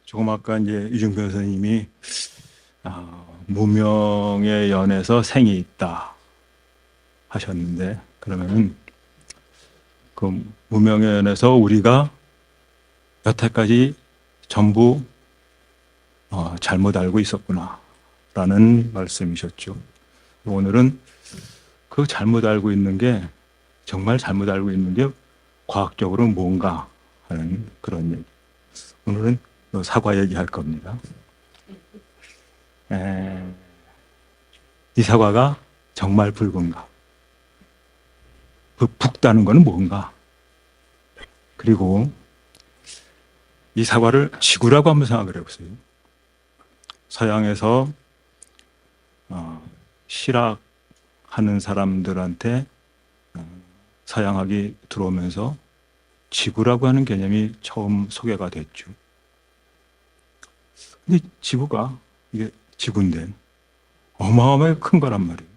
조금 아까 이제 이중 변호사님이 무명의 연에서 생이 있다 하셨는데, 그러면은 그 무명의 연에서 우리가 여태까지 전부 잘못 알고 있었구나라는 말씀이셨죠. 오늘은 그 잘못 알고 있는 게, 정말 잘못 알고 있는 게 과학적으로 뭔가 하는 그런 얘기. 오늘은 사과 얘기할 겁니다. 이 사과가 정말 붉은가? 그 붉다는 것은 뭔가? 그리고 이 사과를 지구라고 한번 생각을 해보세요. 서양에서 실학하는 사람들한테 서양학이 들어오면서 지구라고 하는 개념이 처음 소개가 됐죠. 근데 지구가, 이게 지구인데 어마어마하게 큰 거란 말이에요.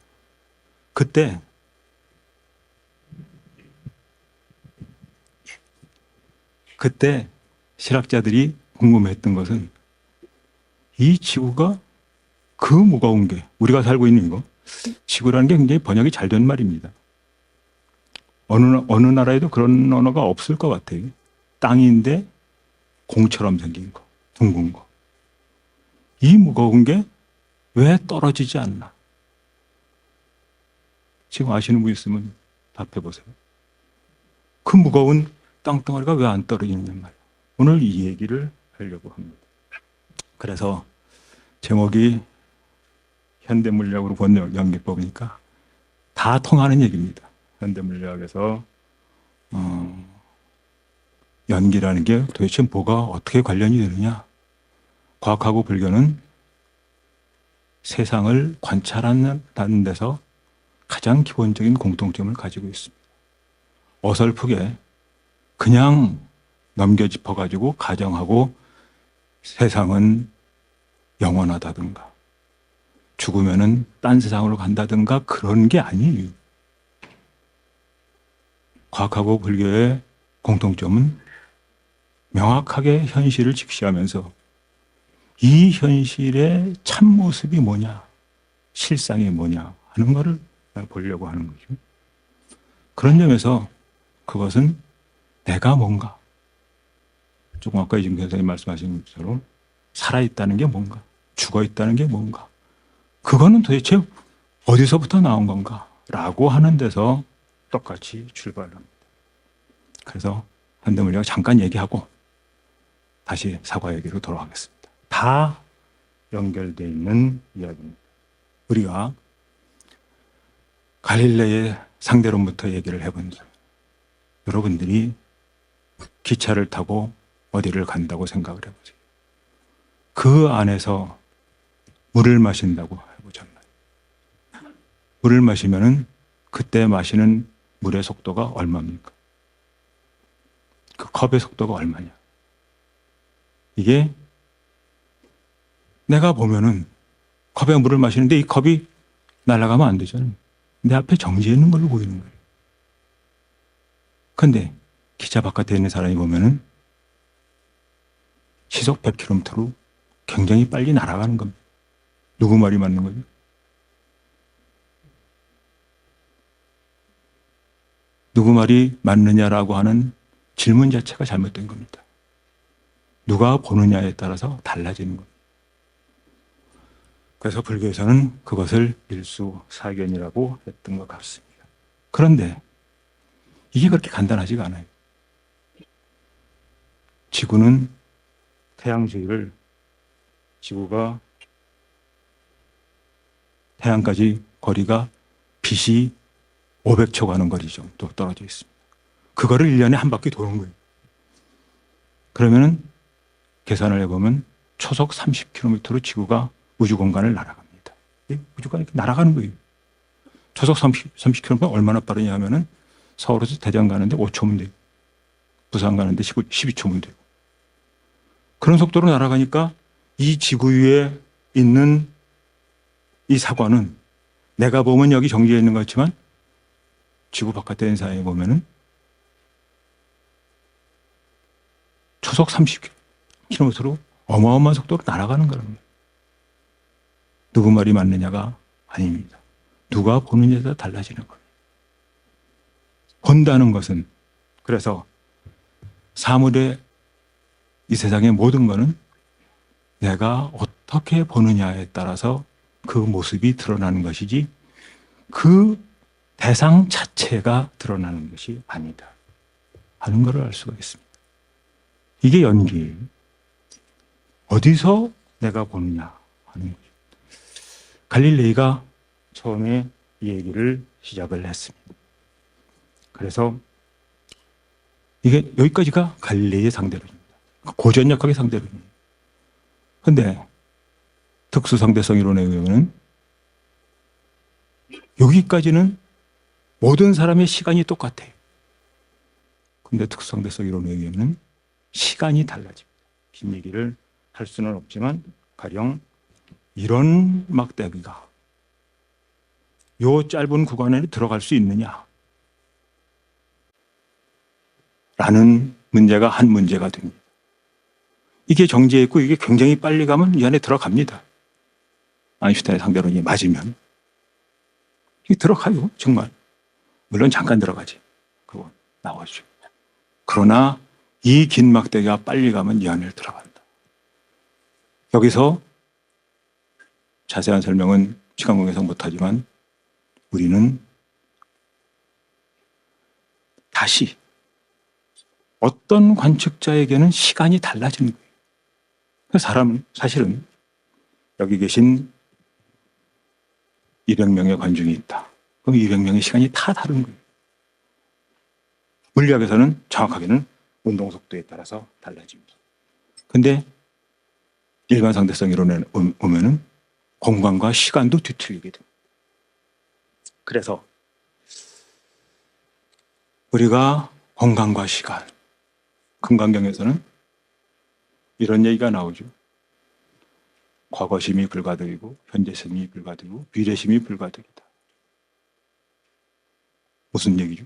그때 실학자들이 궁금했던 것은, 이 지구가 그 무거운 게, 우리가 살고 있는 이거, 지구라는 게 굉장히 번역이 잘 된 말입니다. 어느 나라에도 그런 언어가 없을 것 같아요. 땅인데 공처럼 생긴 거, 둥근 거. 이 무거운 게 왜 떨어지지 않나? 지금 아시는 분 있으면 답해 보세요. 그 무거운 땅덩어리가 왜 안 떨어지느냐 말이에요. 오늘 이 얘기를 하려고 합니다. 그래서 제목이 현대물리학으로 본 연기법이니까 다 통하는 얘기입니다. 현대물리학에서 연기라는 게 도대체 뭐가 어떻게 관련이 되느냐? 과학하고 불교는 세상을 관찰하는 데서 가장 기본적인 공통점을 가지고 있습니다. 어설프게 그냥 넘겨짚어가지고 가정하고 세상은 영원하다든가 죽으면은 딴 세상으로 간다든가 그런 게 아니에요. 과학하고 불교의 공통점은 명확하게 현실을 직시하면서 이 현실의 참모습이 뭐냐, 실상이 뭐냐 하는 것을 보려고 하는 거죠. 그런 점에서 그것은 내가 뭔가, 조금 아까 이준 교수님 말씀하신 것처럼 살아있다는 게 뭔가, 죽어있다는 게 뭔가, 그거는 도대체 어디서부터 나온 건가 라고 하는 데서 똑같이 출발합니다. 그래서 현대물리학 잠깐 얘기하고 다시 사과 얘기로 돌아가겠습니다. 다 연결되어 있는 이야기입니다. 우리가 갈릴레의 상대론부터 얘기를 해본다. 여러분들이 기차를 타고 어디를 간다고 생각을 해보세요. 그 안에서 물을 마신다고 해보잖아요. 물을 마시면은 그때 마시는 물의 속도가 얼마입니까? 그 컵의 속도가 얼마냐? 이게 내가 보면은 컵에 물을 마시는데 이 컵이 날아가면 안 되잖아요. 내 앞에 정지해 있는 걸로 보이는 거예요. 근데 기차 바깥에 있는 사람이 보면은 시속 100km로 굉장히 빨리 날아가는 겁니다. 누구 말이 맞는 거죠? 누구 말이 맞느냐라고 하는 질문 자체가 잘못된 겁니다. 누가 보느냐에 따라서 달라지는 겁니다. 그래서 불교에서는 그것을 일수사견이라고 했던 것 같습니다. 그런데 이게 그렇게 간단하지가 않아요. 지구는 태양주위를, 지구가 태양까지 거리가 빛이 500초 가는 거리 정도 떨어져 있습니다. 그거를 1년에 한 바퀴 도는 거예요. 그러면은 계산을 해보면 초속 30km로 지구가 우주 공간을 날아갑니다. 우주가 이렇게 날아가는 거예요. 초속 30km가 얼마나 빠르냐 하면은 서울에서 대전 가는데 5초면 돼요. 부산 가는데 12초면 되고. 그런 속도로 날아가니까 이 지구 위에 있는 이 사과는 내가 보면 여기 정지해 있는 것 같지만 지구 바깥에 있는 사이에 보면은 초속 30km로 어마어마한 속도로 날아가는 거랍니다. 누구 말이 맞느냐가 아닙니다. 누가 보느냐에 따라 달라지는 겁니다. 본다는 것은, 그래서 사물의 이 세상의 모든 것은 내가 어떻게 보느냐에 따라서 그 모습이 드러나는 것이지 그 대상 자체가 드러나는 것이 아니다 하는 것을 알 수가 있습니다. 이게 연기예요. 어디서 내가 보느냐 하는 거죠. 갈릴레이가 처음에 이 얘기를 시작을 했습니다. 그래서 이게 여기까지가 갈릴레이의 상대론입니다. 고전역학의 상대론이에요. 그런데 특수상대성 이론에 의하면 여기까지는 모든 사람의 시간이 똑같아요. 그런데 특수상대성 이론에 의하면 시간이 달라집니다. 긴 얘기를 할 수는 없지만 가령 이런 막대기가 요 짧은 구간에 들어갈 수 있느냐 라는 문제가 한 문제가 됩니다. 이게 정지해 있고 이게 굉장히 빨리 가면 이 안에 들어갑니다. 아인슈타인의 상대론이 맞으면 이게 들어가요. 정말. 물론 잠깐 들어가지. 그거 나오죠. 그러나 이 긴 막대기가 빨리 가면 이 안에 들어간다. 여기서 자세한 설명은 시간 관계상 못하지만 우리는 다시 어떤 관측자에게는 시간이 달라지는 거예요. 사람은 사실은 여기 계신 200명의 관중이 있다. 그럼 200명의 시간이 다 다른 거예요. 물리학에서는 정확하게는 운동 속도에 따라서 달라집니다. 근데 일반 상대성 이론에 오면은 공간과 시간도 뒤틀리게 됩니다. 그래서 우리가 공간과 시간, 금강경에서는 이런 얘기가 나오죠. 과거심이 불가득이고 현재심이 불가득이고 미래심이 불가득이다. 무슨 얘기죠?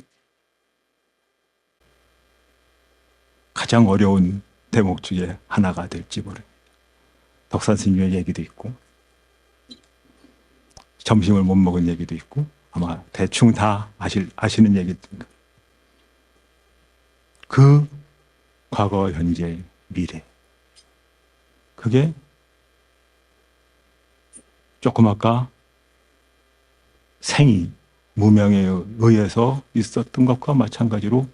가장 어려운 대목 중에 하나가 될지 모릅니다. 덕산 스님의 얘기도 있고 점심을 못 먹은 얘기도 있고 아마 대충 다 아시는 얘기입니다. 그 과거, 현재, 미래 그게 조금 아까 생이 무명에 의해서 있었던 것과 마찬가지로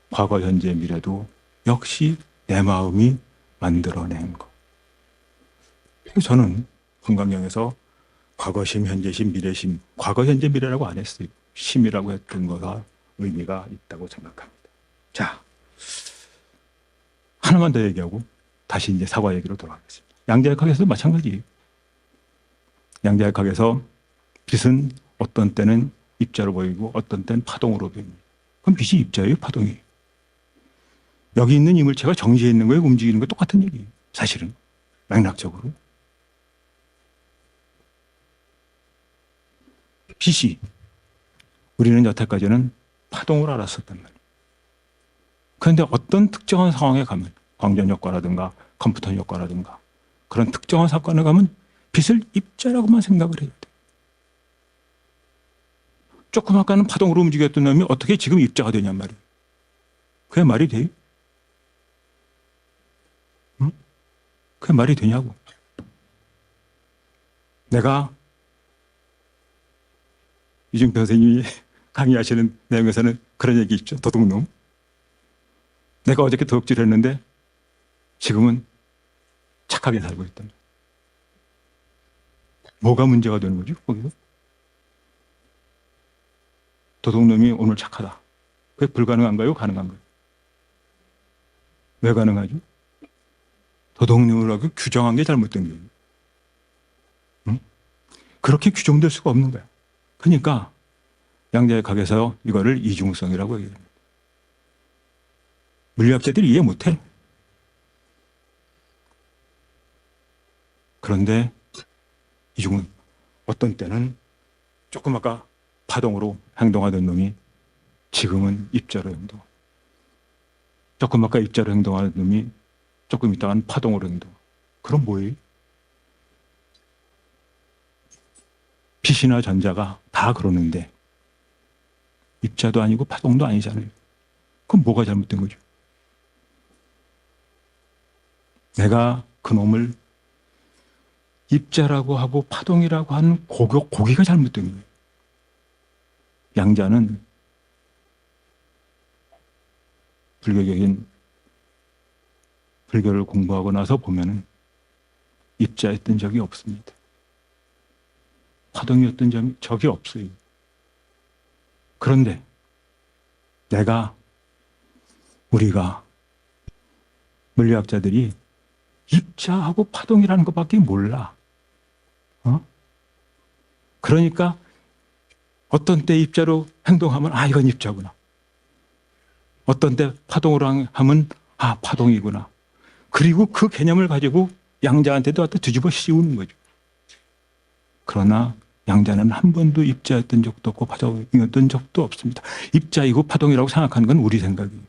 과거, 현재, 미래도 역시 내 마음이 만들어낸 것. 저는 건강경에서 과거심, 현재심, 미래심, 과거, 현재, 미래라고 안 했어요. 심이라고 했던 거가 의미가 있다고 생각합니다. 자, 하나만 더 얘기하고 다시 이제 사과 얘기로 돌아가겠습니다. 양자역학에서도 마찬가지예요. 양자역학에서 빛은 어떤 때는 입자로 보이고 어떤 때는 파동으로 보입니다. 그럼 빛이 입자예요, 파동이에요? 여기 있는 이물체가 정지해 있는 거예요, 움직이는 거 똑같은 얘기예요. 사실은 맥락적으로. 빛이 우리는 여태까지는 파동으로 알았었단 말이에요. 그런데 어떤 특정한 상황에 가면 광전 효과라든가 컴퓨터 효과라든가 그런 특정한 사건에 가면 빛을 입자라고만 생각을 해야 돼요. 조금 아까는 파동으로 움직였던 놈이 어떻게 지금 입자가 되냔 말이에요. 그게 말이 돼요? 응? 그게 말이 되냐고. 내가 이중평 선생님이 강의하시는 내용에서는 그런 얘기 있죠. 도둑놈. 내가 어저께 도둑질 했는데 지금은 착하게 살고 있다. 뭐가 문제가 되는 거죠? 거기서? 도둑놈이 오늘 착하다. 그게 불가능한가요? 가능한가요? 왜 가능하죠? 도둑놈이라고 규정한 게 잘못된 거예요. 응? 그렇게 규정될 수가 없는 거야. 그러니까 양자역학에서 이거를 이중성이라고 얘기합니다. 물리학자들이 이해 못해. 그런데 이중은 어떤 때는 조금 아까 파동으로 행동하던 놈이 지금은 입자로 행동. 조금 아까 입자로 행동하던 놈이 조금 있다가는 파동으로 행동. 그럼 뭐예요? 빛이나 전자가 다 그러는데 입자도 아니고 파동도 아니잖아요. 그럼 뭐가 잘못된 거죠? 내가 그놈을 입자라고 하고 파동이라고 하는 고기가 잘못된 거예요. 양자는 불교를 공부하고 나서 보면은 입자였던 적이 없습니다. 파동이었던 적이 없어요. 그런데 우리가 물리학자들이 입자하고 파동이라는 것밖에 몰라. 그러니까 어떤 때 입자로 행동하면 이건 입자구나. 어떤 때 파동으로 하면 파동이구나. 그리고 그 개념을 가지고 양자한테도 갖다 뒤집어 씌우는 거죠. 그러나 양자는 한 번도 입자였던 적도 없고 파동이었던 적도 없습니다. 입자이고 파동이라고 생각하는 건 우리 생각이에요.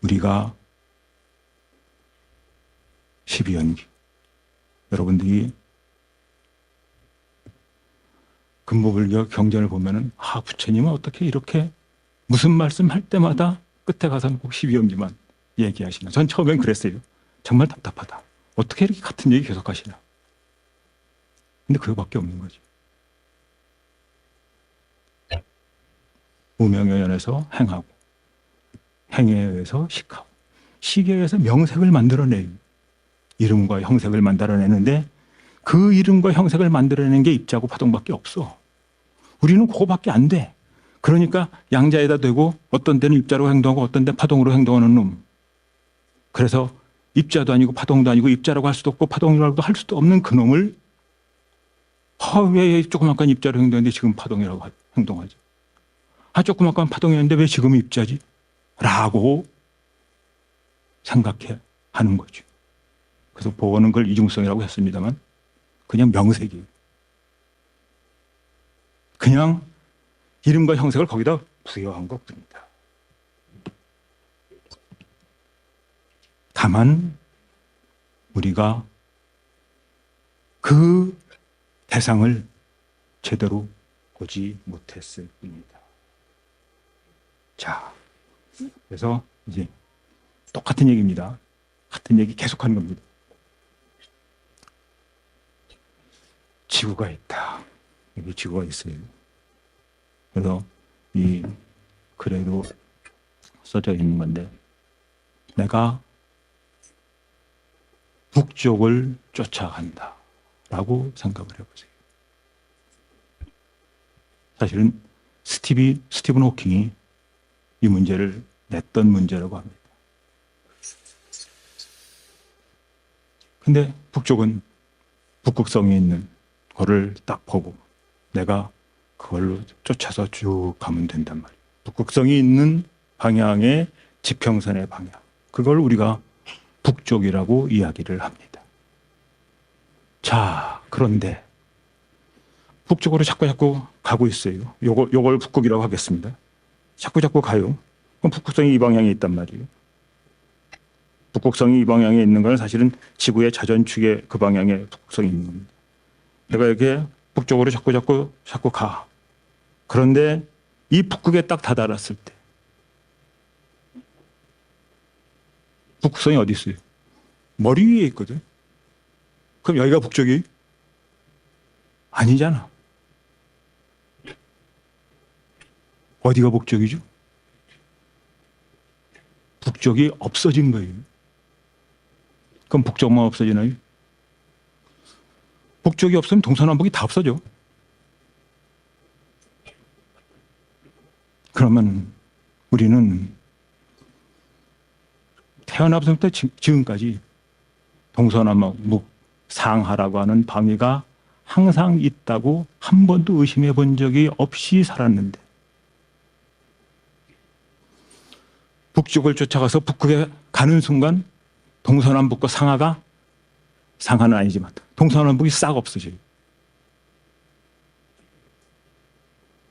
우리가 12연기, 여러분들이 근무불교 경전을 보면은 부처님은 어떻게 이렇게 무슨 말씀할 때마다 끝에 가서는 꼭 12연기만 얘기하시나. 전 처음엔 그랬어요. 정말 답답하다. 어떻게 이렇게 같은 얘기 계속 하시나. 근데 그거밖에 없는 거죠. 무명에 의해서 행하고, 행에 의해서 식하고, 식에 의해서 명색을 만들어내요. 이름과 형색을 만들어내는데 그 이름과 형색을 만들어내는 게 입자고 파동밖에 없어. 우리는 그거밖에 안 돼. 그러니까 양자에다 대고 어떤 때는 입자로 행동하고 어떤 때 파동으로 행동하는 놈. 그래서 입자도 아니고 파동도 아니고 입자라고 할 수도 없고 파동이라고도 할 수도 없는 그 놈을 왜 조그맣게 입자로 행동했는데 지금 파동이라고 행동하지? 조그맣게 파동이었는데 왜 지금 입자지? 라고 생각해 하는 거죠. 그래서 보어는 그걸 이중성이라고 했습니다만 그냥 명색이에요. 그냥 이름과 형색을 거기다 부여한 것뿐이다. 다만 우리가 그 대상을 제대로 보지 못했을 뿐이다. 자, 그래서 이제 똑같은 얘기입니다. 같은 얘기 계속하는 겁니다. 지구가 있다. 여기 지구가 있어요. 그래서 이 글에도 써져 있는 건데 내가 북쪽을 쫓아간다 라고 생각을 해보세요. 사실은 스티븐 호킹이 이 문제를 냈던 문제라고 합니다. 근데 북쪽은 북극성이 있는 거를 딱 보고 내가 그걸로 쫓아서 쭉 가면 된단 말이에요. 북극성이 있는 방향의 지평선의 방향. 그걸 우리가 북쪽이라고 이야기를 합니다. 자, 그런데 북쪽으로 자꾸 가고 있어요. 요걸 북극이라고 하겠습니다. 자꾸 가요. 그럼 북극성이 이 방향에 있단 말이에요. 북극성이 이 방향에 있는 건 사실은 지구의 자전축의 그 방향에 북극성이 있는 겁니다. 내가 이렇게 북쪽으로 자꾸 가. 그런데 이 북극에 딱 다다랐을 때 북극성이 어디 있어요? 머리 위에 있거든. 그럼 여기가 북쪽이? 아니잖아. 어디가 북쪽이죠? 북쪽이 없어진 거예요. 그럼 북쪽만 없어지나요? 북쪽이 없으면 동서남북이 다 없어져. 그러면 우리는 태어나서부터 지금까지 동서남북 상하라고 하는 방위가 항상 있다고 한 번도 의심해 본 적이 없이 살았는데 북쪽을 쫓아가서 북극에 가는 순간 동서남북과 상하는 아니지만 동서남북이 싹 없어져요.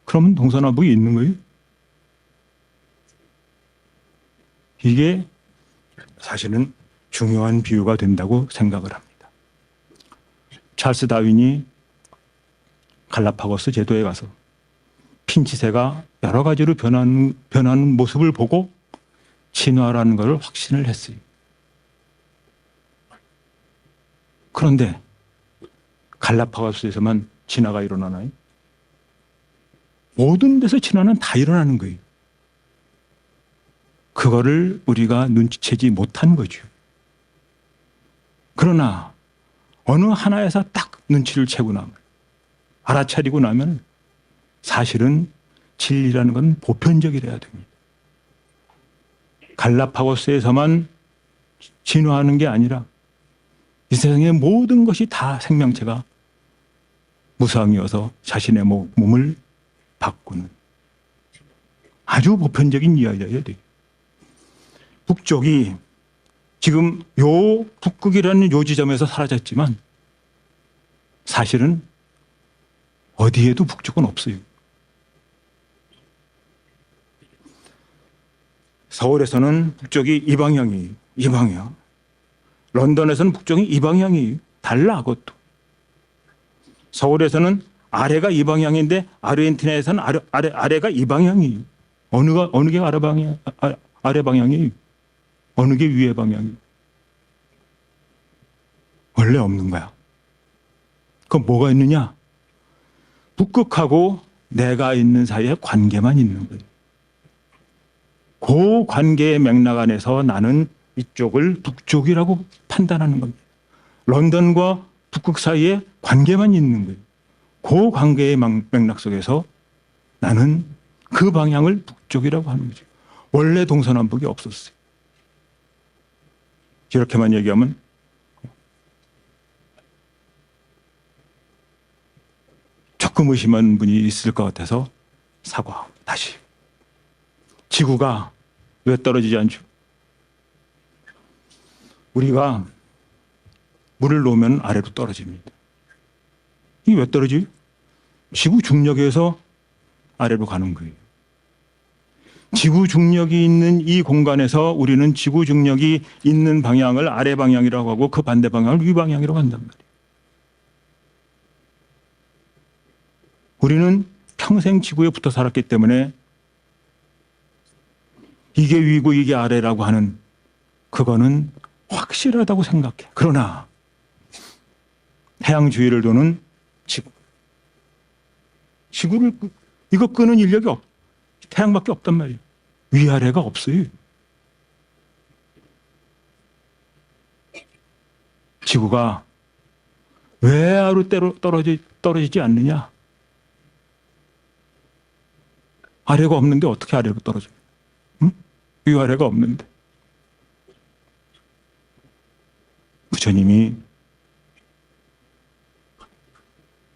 그러면 동서남북이 있는 거예요? 이게 사실은 중요한 비유가 된다고 생각을 합니다. 찰스 다윈이 갈라파고스 제도에 가서 핀치새가 여러 가지로 변하는 모습을 보고 진화라는 것을 확신을 했어요. 그런데 갈라파고스에서만 진화가 일어나나요? 모든 데서 진화는 다 일어나는 거예요. 그거를 우리가 눈치채지 못한 거죠. 그러나 어느 하나에서 딱 눈치를 채고 나면, 알아차리고 나면 사실은 진리라는 건 보편적이라야 됩니다. 갈라파고스에서만 진화하는 게 아니라 이 세상의 모든 것이 다 생명체가 무상이어서 자신의 몸을 바꾸는 아주 보편적인 이야기여야 돼요. 북쪽이 지금 요 북극이라는 요 지점에서 사라졌지만 사실은 어디에도 북쪽은 없어요. 서울에서는 북쪽이 이 방향이에요. 이 방향. 런던에서는 북쪽이 이 방향이에요. 달라 그것도. 서울에서는 아래가 이 방향인데 아르헨티나에서는 아래가 이 방향이에요. 어느 게 아래 방향이에요? 어느 게 위의 방향이에요? 원래 없는 거야. 그럼 뭐가 있느냐? 북극하고 내가 있는 사이에 관계만 있는 거예요. 그 관계의 맥락 안에서 나는 이쪽을 북쪽이라고 판단하는 겁니다. 런던과 북극 사이에 관계만 있는 거예요. 그 관계의 맥락 속에서 나는 그 방향을 북쪽이라고 하는 거죠. 원래 동서남북이 없었어요. 이렇게만 얘기하면 조금 의심한 분이 있을 것 같아서 사과. 다시. 지구가 왜 떨어지지 않죠? 우리가 물을 놓으면 아래로 떨어집니다. 이게 왜 떨어지죠? 지구 중력에서 아래로 가는 거예요. 지구 중력이 있는 이 공간에서 우리는 지구 중력이 있는 방향을 아래 방향이라고 하고 그 반대 방향을 위 방향이라고 한단 말이에요. 우리는 평생 지구에 붙어 살았기 때문에 이게 위고 이게 아래라고 하는 그거는 확실하다고 생각해. 그러나 태양 주위를 도는 지구를 이거 끄는 인력이 태양밖에 없단 말이에요. 위아래가 없어요. 지구가 왜 아래로 떨어지지 않느냐? 아래가 없는데 어떻게 아래로 떨어져요? 응? 위아래가 없는데. 부처님이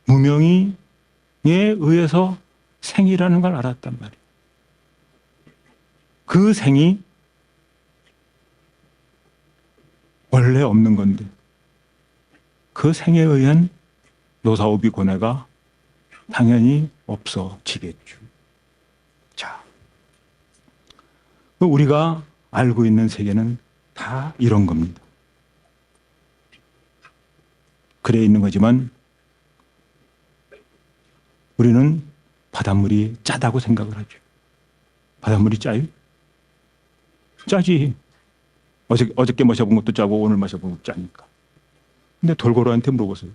무명의에 의해서 생이라는 걸 알았단 말이에요. 그 생이 원래 없는 건데 그 생에 의한 노사오비 고뇌가 당연히 없어지겠죠. 자, 우리가 알고 있는 세계는 다 이런 겁니다. 그래 있는 거지만 우리는 바닷물이 짜다고 생각을 하죠. 바닷물이 짜요? 짜지. 어저께 마셔본 것도 짜고 오늘 마셔본 것도 짜니까. 근데 돌고래한테 물어보세요.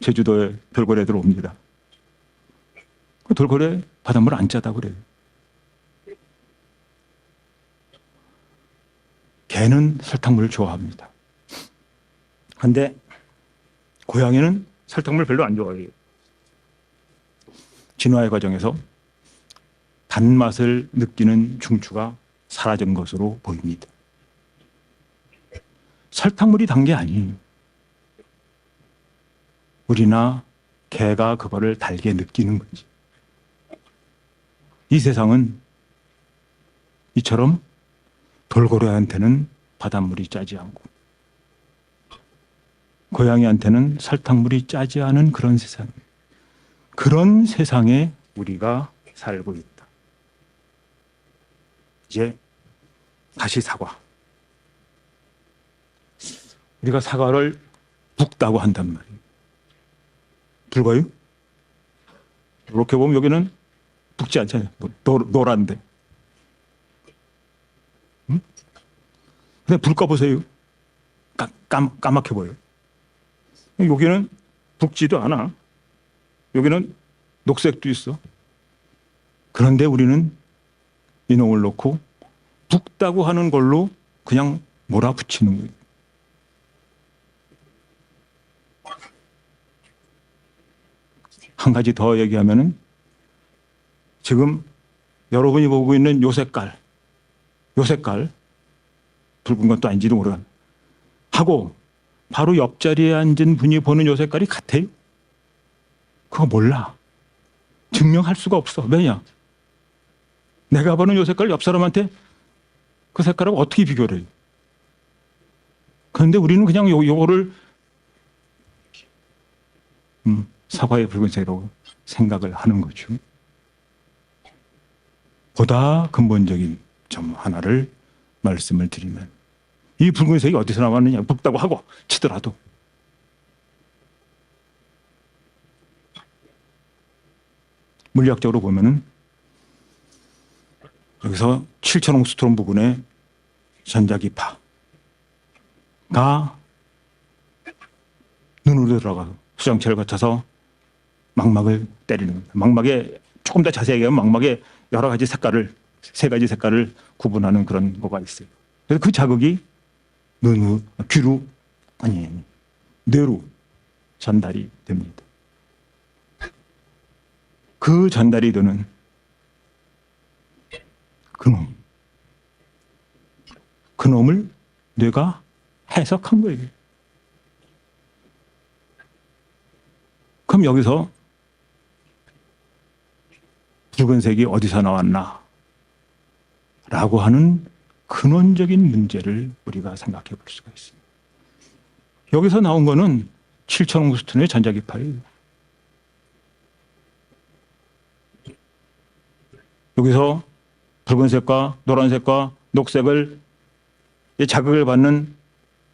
제주도에 돌고래들 옵니다. 그 돌고래 바닷물 안 짜다고 그래요. 개는 설탕물을 좋아합니다. 근데 고양이는 설탕물 별로 안 좋아해요. 진화의 과정에서 단맛을 느끼는 중추가 사라진 것으로 보입니다. 설탕물이 단 게 아니에요. 우리나 개가 그거를 달게 느끼는 거지. 이 세상은 이처럼 돌고래한테는 바닷물이 짜지 않고 고양이한테는 설탕물이 짜지 않은 그런 세상이에요. 그런 세상에 우리가 살고 있다. 이제 다시 사과. 우리가 사과를 붓다고 한단 말이에요. 붉어요? 이렇게 보면 여기는 붉지 않잖아요. 노란데. 응? 근데 불 꺼보세요. 까맣게 보여요. 여기는 붉지도 않아. 여기는 녹색도 있어. 그런데 우리는 이놈을 놓고 붉다고 하는 걸로 그냥 몰아붙이는 거예요. 한 가지 더 얘기하면은 지금 여러분이 보고 있는 요 색깔 붉은 건 또 아닌지도 모르겠 하고 바로 옆자리에 앉은 분이 보는 요 색깔이 같아요? 그거 몰라. 증명할 수가 없어. 왜냐? 내가 보는 요 색깔 옆 사람한테 그 색깔하고 어떻게 비교를 해요? 그런데 우리는 그냥 요거를 사과의 붉은색이라고 생각을 하는 거죠. 보다 근본적인 점 하나를 말씀을 드리면 이 붉은색이 어디서 나왔느냐 붉다고 하고 치더라도 물리학적으로 보면은 여기서 7,000옹스트롬 부근의 전자기파가 눈으로 들어가서 수정체를 거쳐서 망막을 때리는 겁니다. 망막에 조금 더 자세하게 하면 망막에 여러 가지 색깔을 세 가지 색깔을 구분하는 그런 거가 있어요. 그래서 그 자극이 귀로 아니 뇌로 전달이 됩니다. 그 전달이 되는 그놈을 뇌가 해석한 거예요. 그럼 여기서 붉은색이 어디서 나왔나? 라고 하는 근원적인 문제를 우리가 생각해 볼 수가 있습니다. 여기서 나온 거는 7,000옹스트론의 전자기파예요. 여기서 붉은색과 노란색과 녹색을 자극을 받는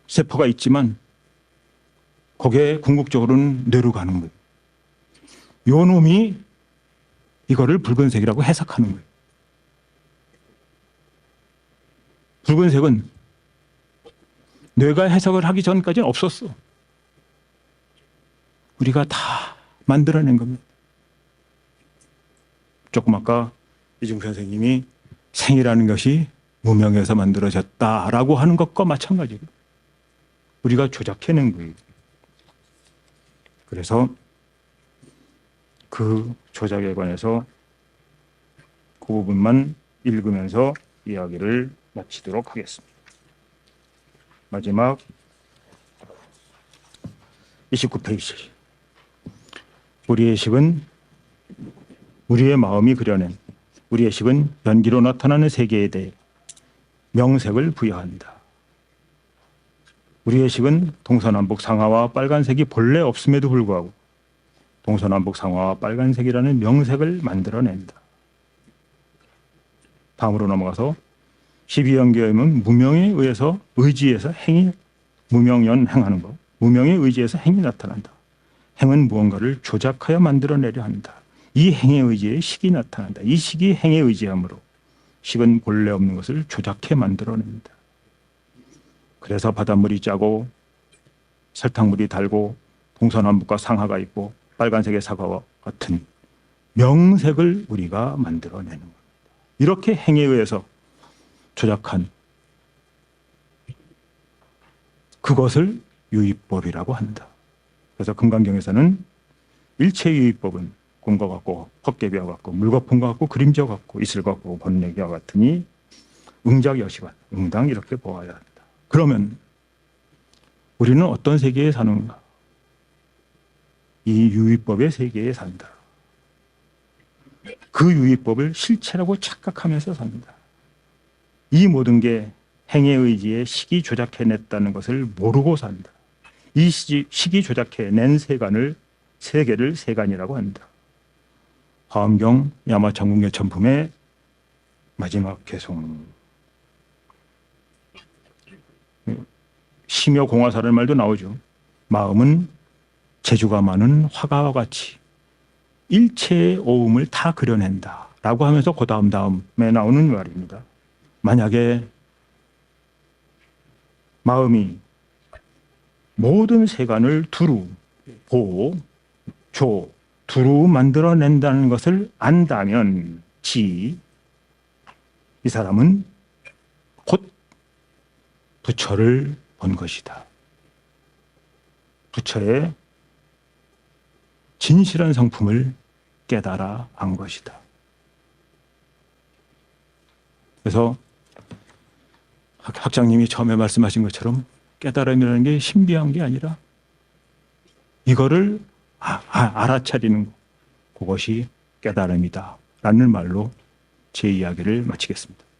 세포가 있지만 거기에 궁극적으로는 뇌로 가는 거예요. 요 놈이 이거를 붉은색이라고 해석하는 거예요. 붉은색은 뇌가 해석을 하기 전까지는 없었어. 우리가 다 만들어낸 겁니다. 조금 아까 이중표 선생님이 생이라는 것이 무명에서 만들어졌다라고 하는 것과 마찬가지로 우리가 조작해낸 거예요. 그래서 그 조작에 관해서 그 부분만 읽으면서 이야기를 마치도록 하겠습니다. 마지막 29페이지. 우리의 식은 우리의 마음이 그려낸 우리의 식은 연기로 나타나는 세계에 대해 명색을 부여한다. 우리의 식은 동서남북 상하와 빨간색이 본래 없음에도 불구하고 동서남북 상하와 빨간색이라는 명색을 만들어낸다. 다음으로 넘어가서 12연계음은 무명에 의해서 의지에서 행이 무명연 행하는 것, 무명에 의지해서 행이 나타난다. 행은 무언가를 조작하여 만들어내려 한다. 이 행에 의지해 식이 나타난다. 이 식이 행에 의지하므로 식은 본래 없는 것을 조작해 만들어낸다. 그래서 바닷물이 짜고 설탕물이 달고 동서남북과 상하가 있고 빨간색의 사과와 같은 명색을 우리가 만들어내는 겁니다. 이렇게 행에 의해서 조작한 그것을 유의법이라고 한다. 그래서 금강경에서는 일체유의법은 꿈과 같고 헛개비와 같고 물거품과 같고 그림자와 같고 이슬과 같고 번뇌기와 같으니 응작여시관 응당 이렇게 보아야 한다. 그러면 우리는 어떤 세계에 사는가? 이 유의법의 세계에 산다. 그 유의법을 실체라고 착각하면서 삽니다. 이 모든 게 행의 의지에 식이 조작해냈다는 것을 모르고 산다. 이 식이 조작해낸 세계를 세간이라고 한다. 화엄경 야마천궁예천품의 마지막 개송. 치며 공화사라는 말도 나오죠. 마음은 재주가 많은 화가와 같이 일체의 오음을 다 그려낸다 라고 하면서 그 다음에 나오는 말입니다. 만약에 마음이 모든 세간을 두루, 보, 조, 두루 만들어낸다는 것을 안다면 이 사람은 곧 부처를 본 것이다. 부처의 진실한 성품을 깨달아 안 것이다. 그래서 학장님이 처음에 말씀하신 것처럼 깨달음이라는 게 신비한 게 아니라 이거를 알아차리는 것, 그것이 깨달음이다 라는 말로 제 이야기를 마치겠습니다.